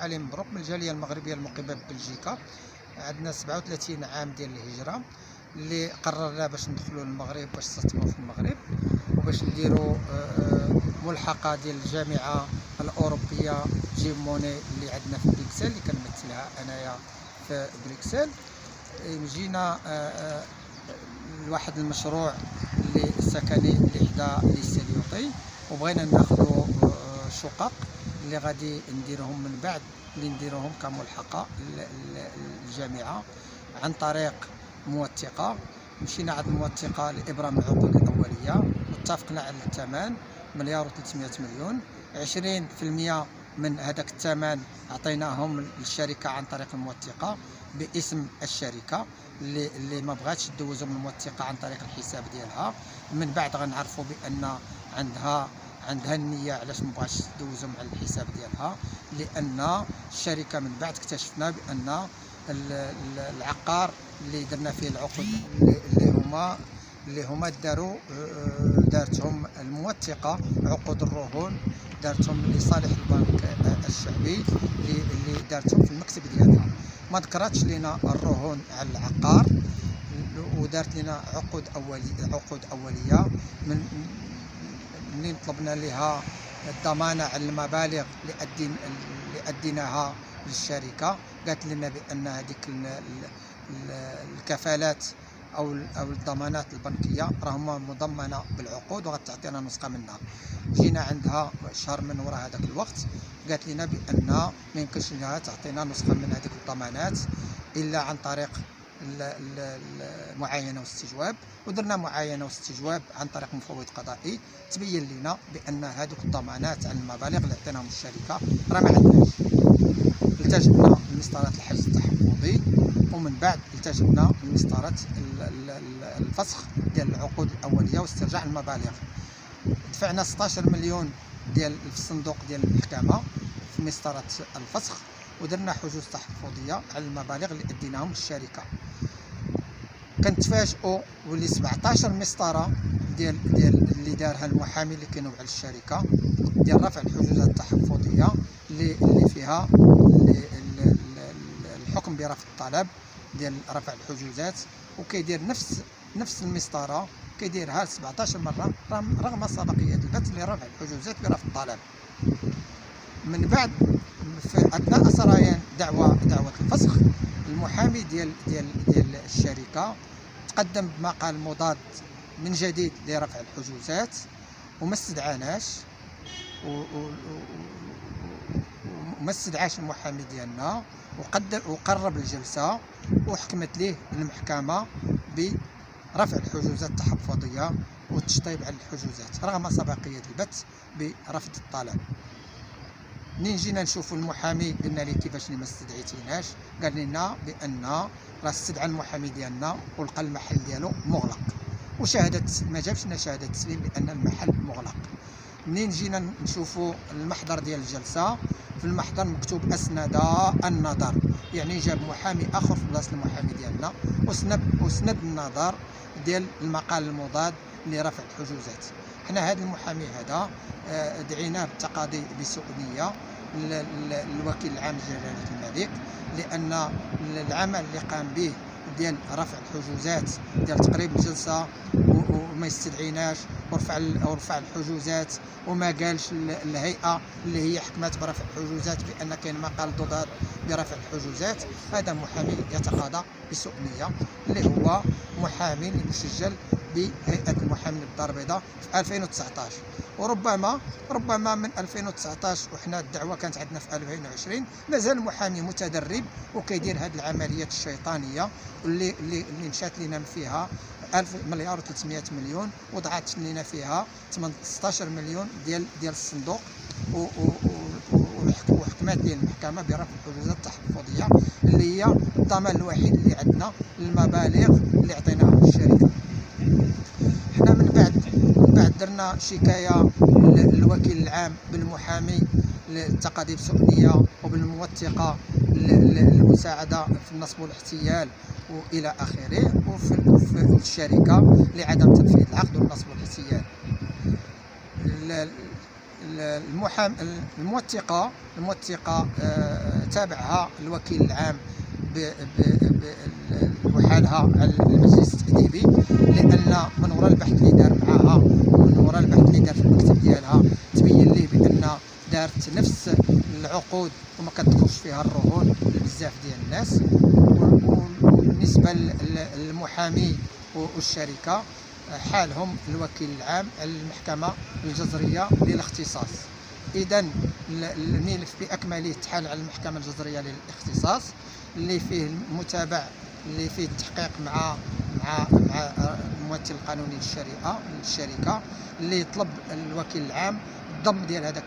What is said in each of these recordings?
عليه مبروك من الجاليه المغربيه المقيمه ببلجيكا. عندنا 37 عام ديال الهجره اللي قررنا باش ندخلوا للمغرب باش نستثمروا في المغرب وباش نديروا ملحقه ديال الجامعه الاوروبيه جيم موني اللي عندنا في بروكسل اللي كنمثلها انايا في بروكسل. جينا لواحد المشروع اللي السكني اللي حدا ليسيليوطي وبغينا ناخذوا شقق اللي غادي نديروهم من بعد اللي نديروهم كملحقه للجامعه عن طريق موثقه. مشينا عند الموثقه لابرام العقود الاوليه واتفقنا على الثمن 1,300,000,000. 20% من هذاك الثمن عطيناهم للشركه عن طريق الموثقه باسم الشركه اللي ما بغاتش تدوزو من الموثقه عن طريق الحساب ديالها. من بعد غنعرفوا بان عندها النيه علاش ما بغاتش تدوزهم على الحساب ديالها، لان الشركه من بعد اكتشفنا بان العقار اللي درنا فيه العقود اللي هما دارتهم الموثقه عقود الرهون دارتهم لصالح البنك الشعبي اللي دارتهم في المكتب ديالها، ما ذكرتش لنا الرهون على العقار ودارت لنا عقود اوليه منين طلبنا لها الضمانه على المبالغ اللي اديناها للشركه. قالت لنا بان هذيك الكفالات او الضمانات البنكيه راهما مضمنه بالعقود وغتعطينا نسخه منها. جينا عندها شهر من وراء هذاك الوقت قالت لنا بان ما يمكنش لها تعطينا نسخه من هذيك الضمانات الا عن طريق المعاينه والاستجواب. ودرنا معاينه واستجواب عن طريق مفوض قضائي تبين لنا بان هذوك الضمانات على المبالغ اللي عطيناهم الشركه راه ما عندناش. التجأنا لمسطره الحجز التحفظي ومن بعد التجأنا لمسطره الفسخ ديال العقود الاوليه واسترجاع المبالغ. دفعنا 16 مليون ديال في الصندوق ديال المحكمه في مسطره الفسخ ودرنا حجوز تحفظيه على المبالغ اللي اديناهم للشركه. كنتفاجئوا ولي 17 مسطره ديال اللي دارها المحامي اللي كينوب على الشركه ديال رفع الحجوزات التحفظيه اللي فيها الحكم برفض الطلب ديال رفع الحجوزات وكيدير نفس المسطره كيديرها 17 مره رغم سبقيه البت لرفع الحجوزات برفض الطلب. من بعد في اثناء سريان دعوه الفسخ المحامي ديال الشركه تقدم بمقال مضاد من جديد لرفع الحجوزات وما استدعاناش وما استدعاش المحامي ديالنا وقرب الجلسه وحكمت ليه المحكمه برفع الحجوزات التحفظيه والتشطيب على الحجوزات رغم سبقيه البت برفض الطلب. منين جينا نشوفوا المحامي قلنا ليه كيفاش ما استدعيتيناش؟ قال لنا بان راه استدعى المحامي ديالنا ولقى المحل ديالو مغلق وشهاده ما جابش لنا شهاده تسليم بان المحل مغلق. منين جينا نشوفوا المحضر ديال الجلسه في المحضر مكتوب اسند النظر، يعني جاب محامي اخر في بلاصه المحامي ديالنا وسند النظر ديال المقال المضاد لرفع الحجوزات. حنا هذا المحامي هذا دعيناه بالتقاضي بسوء نيه للوكيل العام لجلاله الملك لان العمل اللي قام به ديال رفع الحجوزات ديال تقريب الجلسه وما يستدعيناش ورفع الحجوزات وما قالش الهيئه اللي هي حكمت برفع الحجوزات بان كاين مقال ضداد برفع الحجوزات. هذا محامي يتقاضى بسوء نيه اللي هو محامي مسجل بهيئه المحامين بالدار البيضاء في 2019 وربما من 2019 وحنا الدعوه كانت عندنا في 2020 مازال المحامي متدرب وكيدير هذه العمليات الشيطانيه اللي مشات لنا فيها 1,300,000,000 وضعت لنا فيها 16 مليون ديال الصندوق وحكمت ليه المحكمه برفع الحجوزات التحفظيه اللي هي الضمان الوحيد اللي عندنا للمبالغ اللي عطيناها للشركه. حنا من بعد درنا شكايه للوكيل العام بالمحامي للتقاضي بسوء نيه وبالموثقه للمساعده في النصب والاحتيال والى اخره وفي الشركه لعدم تنفيذ العقد والنصب والاحتيال. الموثقه تابعها الوكيل العام بوحالها على المجلس التأديبي، لأن من وراء البحث اللي دار معاها ومن وراء البحث اللي دار في المكتب ديالها تبين ليه بأن دارت نفس العقود وما كتدخلش فيها الرهون لبزاف ديال الناس. وبالنسبة للمحامي والشركة حالهم الوكيل العام على المحكمة الجزرية للاختصاص. إذا الملف بأكمله تحال على المحكمة الجزرية للاختصاص، اللي فيه المتابع، اللي فيه التحقيق مع الممثل القانوني للشركة، اللي يطلب الوكيل العام الضم ديال هذاك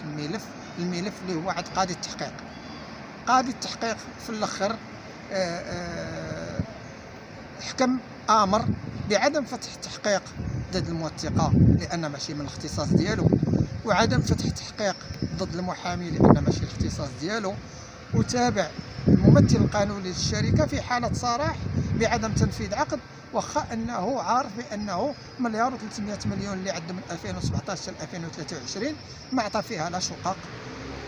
الملف اللي هو عند قاضي التحقيق. قاضي التحقيق في الاخر حكم امر بعدم فتح تحقيق ضد الموثقه لان ماشي من الاختصاص ديالو، وعدم فتح تحقيق ضد المحامي لان ماشي الاختصاص ديالو، وتابع الممثل القانوني للشركه في حاله صراح بعدم تنفيذ عقد، واخا انه عارف بانه مليار و300 مليون اللي عنده من 2017 ل 2023 ما عطى فيها لا شقق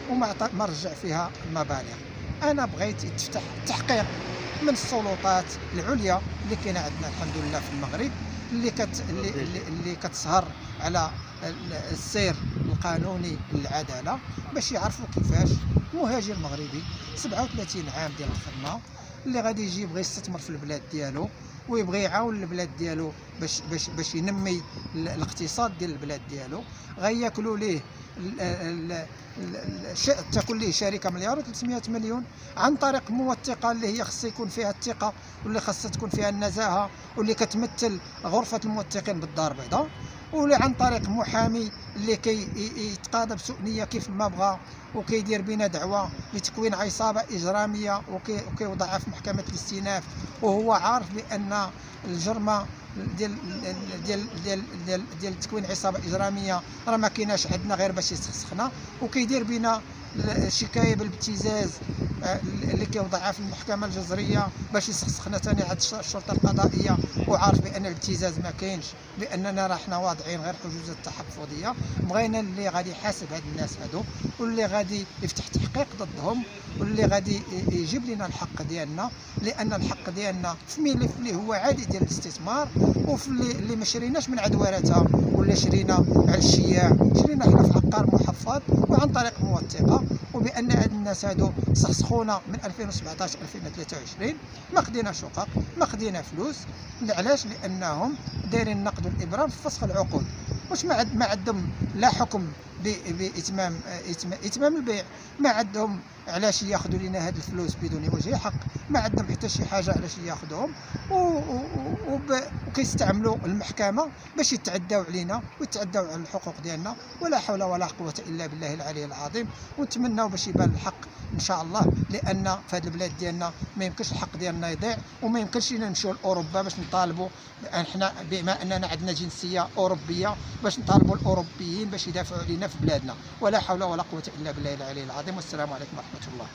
وما رجع فيها المبالغ. انا بغيت يتفتح تحقيق من السلطات العليا اللي كاينه عندنا الحمد لله في المغرب، اللي كتسهر على السير القانوني للعداله، باش يعرفوا كيفاش مهاجر مغربي 37 عام ديال الخدمه اللي غادي يجي يبغي يستثمر في البلاد ديالو ويبغي يعاون البلاد ديالو باش ينمي الاقتصاد ديال البلاد ديالو، غياكلوا ليه تكون ليه شركه مليار و300 مليون عن طريق موثقه اللي هي خصها يكون فيها الثقه واللي خصها تكون فيها النزاهه واللي كتمثل غرفه الموثقين بالدار البيضاء، واللي عن طريق محامي اللي يتقاضى بسوء نيه كيف ما بغى وكيدير بنا دعوه لتكوين عصابه اجراميه وكيوضعها في محكمه الاستئناف، وهو عارف بان الجرمه ديال ديال ديال ديال ديال تكوين عصابه اجراميه راه ما كايناش عندنا غير باش يسخسخنا، وكيدير بنا شكايه بالابتزاز اللي كيوضعها في المحكمه الجزريه باش يسخسخنا ثاني عند الشرطه القضائيه، وعارف بان الابتزاز ما كاينش، باننا راه حنا واضعين غير حجوزات تحفظيه. بغينا اللي غادي يحاسب هاد الناس هادو واللي غادي يفتح تحقيق ضدهم واللي غادي يجيب لنا الحق ديالنا، لان الحق ديالنا في ملف اللي هو عادي ديال الاستثمار وفي اللي ما شريناش من عند ورثه ولا شرينا على الشياع، شرينا حنا في عقار محفظ وعن طريق موثقه، وبان هاد الناس هادو سخسخونا من 2017 2023 ما خدينا شقق ما خدينا فلوس. علاش؟ لانهم دايرين النقد والابرام في فسخ العقود، واش ما عندهم لا حكم باتمام البيع، ما عندهم علاش ياخذوا لنا هاد الفلوس بدون وجه حق، ما عندهم حتى شي حاجه علاش ياخذوهم، وكيستعملوا المحكمه باش يتعداو علينا ويتعداو على الحقوق ديالنا. ولا حول ولا قوه الا بالله العلي العظيم. ونتمناو باش يبان الحق ان شاء الله، لان في هذه البلاد ديالنا ما يمكنش الحق ديالنا يضيع، وما يمكنش لنا نمشيو لاوروبا باش نطالبوا احنا بما اننا عندنا جنسيه اوروبيه باش نطالبوا الاوروبيين باش يدافعوا علينا في بلادنا. ولا حول ولا قوه الا بالله العلي العظيم. والسلام عليكم ورحمه الله.